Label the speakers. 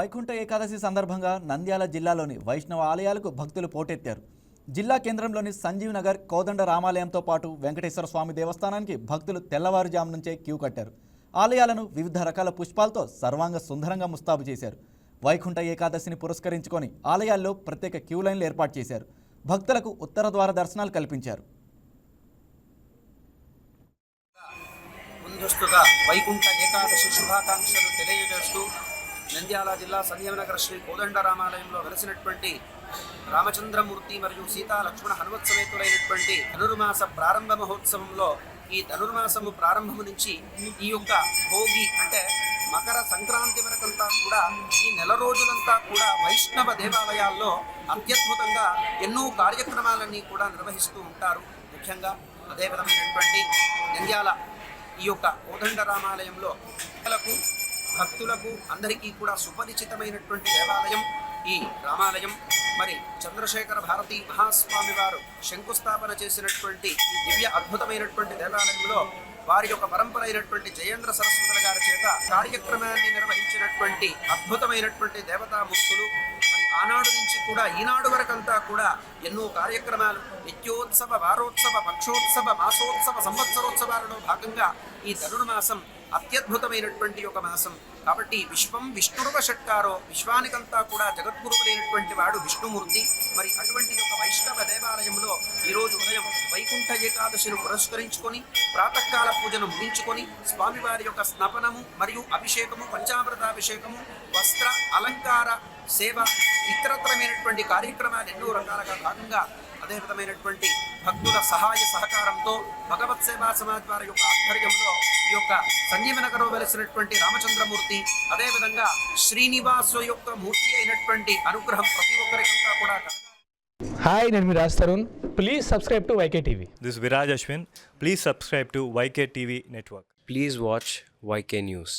Speaker 1: వైకుంఠ ఏకాదశి సందర్భంగా నంద్యాల జిల్లాలోని వైష్ణవ ఆలయాలకు భక్తులు పోటెత్తారు. జిల్లా కేంద్రంలోని సంజీవ్ నగర్ కోదండ రామాలయంతో పాటు వెంకటేశ్వర స్వామి దేవస్థానానికి భక్తులు తెల్లవారుజాము నుంచే క్యూ కట్టారు. ఆలయాలను వివిధ రకాల పుష్పాలతో సర్వాంగ సుందరంగా ముస్తాబు చేశారు. వైకుంఠ ఏకాదశిని పురస్కరించుకొని ఆలయాల్లో ప్రత్యేక క్యూ లైన్లు ఏర్పాటు చేశారు. భక్తులకు ఉత్తర ద్వార దర్శనాలు కల్పించారు.
Speaker 2: ముందస్తుగా వైకుంఠ ఏకాదశి శుభాకాంక్షలు తెలియజేస్తూ నంద్యాల జిల్లా సంజీవనగర్ శ్రీ కోదండ రామాలయంలో వెలసినటువంటి రామచంద్రమూర్తి మరియు సీతా లక్ష్మణ హనుమత్సమేతులైనటువంటి ధనుర్మాస ప్రారంభ మహోత్సవంలో ఈ ధనుర్మాసము ప్రారంభము నుంచి ఈ యొక్క భోగి అంటే మకర సంక్రాంతి వరకంతా కూడా ఈ నెల రోజులంతా కూడా వైష్ణవ దేవాలయాల్లో అత్యద్భుతంగా ఎన్నో కార్యక్రమాలన్నీ కూడా నిర్వహిస్తూ ఉంటారు. ముఖ్యంగా అదే విధమైనటువంటి నంద్యాల ఈ యొక్క కోదండ రామాలయంలో భక్తులకు అందరికీ కూడా సుపరిచితమైనటువంటి దేవాలయం ఈ రామాలయం. మరి చంద్రశేఖర భారతీ మహాస్వామి వారు శంకుస్థాపన చేసినటువంటి ఈ దివ్య అద్భుతమైనటువంటి దేవాలయంలో వారి యొక్క పరంపర అయినటువంటి జయేంద్ర సరస్వతుల గారి చేత కార్యక్రమాన్ని నిర్వహించినటువంటి అద్భుతమైనటువంటి దేవతామూర్తులు. మరి ఆనాడు నుంచి కూడా ఈనాడు వరకంతా కూడా ఎన్నో కార్యక్రమాలు నిత్యోత్సవ, వారోత్సవ, పక్షోత్సవ, మాసోత్సవ, సంవత్సరోత్సవాలలో భాగంగా ఈ ధనుర్మాసం అత్యద్భుతమైనటువంటి ఒక మాసం. కాబట్టి విశ్వం విష్ణురువ షట్కారో, విశ్వానికంతా కూడా జగద్గురువులైనటువంటి వాడు విష్ణుమూర్తి. మరి అటువంటి యొక్క వైష్ణవ దేవాలయంలో ఈరోజు ఉదయం వైకుంఠ ఏకాదశిని పురస్కరించుకొని ప్రాతకాల పూజను ముగించుకొని స్వామివారి యొక్క స్నపనము మరియు అభిషేకము, పంచామృతాభిషేకము, వస్త్ర అలంకార సేవ, ఇతరత్రమైనటువంటి కార్యక్రమాలు ఎన్నో రకాలుగా భాగంగా అదే విధమైనటువంటి భక్తుల సహాయ సహకారంతో భగవత్ సేవా సమాజ్ వారి యొక్క ఆధ్వర్యంలో ఈ యొక్క సంజీవనగర్లో వెలిసినటువంటి రామచంద్రమూర్తి, అదేవిధంగా శ్రీనివాసు యొక్క మూర్తి అయినటువంటి అనుగ్రహం ప్రతి ఒక్కరికంతా కూడా.
Speaker 3: హాయ్, నేను మీ Raj Tarun. Please subscribe to YK TV.
Speaker 4: This is Viraj Ashwin. Please subscribe to YK TV network.
Speaker 5: Please watch YK News.